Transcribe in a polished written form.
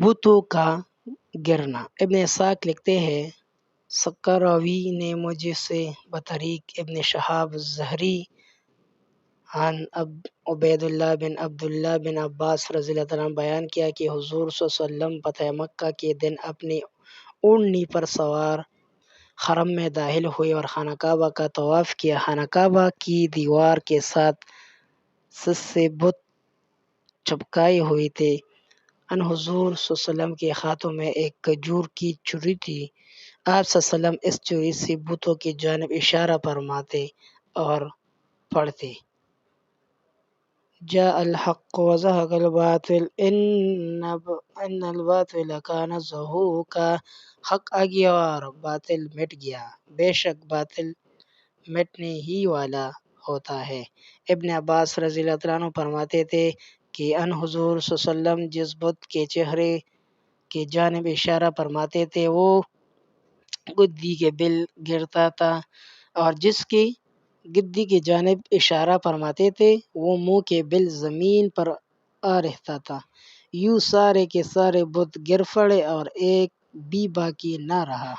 بتوں کا گرنا۔ ابن اسحاق لکھتے ہیں سکراوی نے مجھ سے بطریق ابن شہاب زہری عن عبید اللہ بن عبداللہ بن عباس رضی اللہ عنہ بیان کیا کہ حضور صلی اللہ علیہ وسلم فتح مکہ کے دن اپنی اونٹنی پر سوار حرم میں داخل ہوئے اور خانہ کعبہ کا طواف کیا۔ خانہ کعبہ کی دیوار کے ساتھ سے بت چپکائے ہوئے تھے۔ ان حضور صلی اللہ علیہ وسلم کے ہاتھوں میں ایک کھجور کی چھری تھی۔ آپ صلی اللہ علیہ وسلم اس چھری سے بتوں کی جانب اشارہ فرماتے اور پڑھتے جاء الحق وزهق الباطل ان الباطل کان زہوقا۔ حق آ گیا اور باطل مٹ گیا، بے شک باطل مٹنے ہی والا ہوتا ہے۔ ابن عباس رضی اللہ عنہ فرماتے تھے کہ ان حضور صلی اللہ علیہ وسلم جس بت کے چہرے کی جانب اشارہ فرماتے تھے وہ گدی کے بل گرتا تھا، اور جس کی گدی کی جانب اشارہ فرماتے تھے وہ منہ کے بل زمین پر آ رہتا تھا۔ یوں سارے کے سارے بت گر پڑے اور ایک بھی باقی نہ رہا۔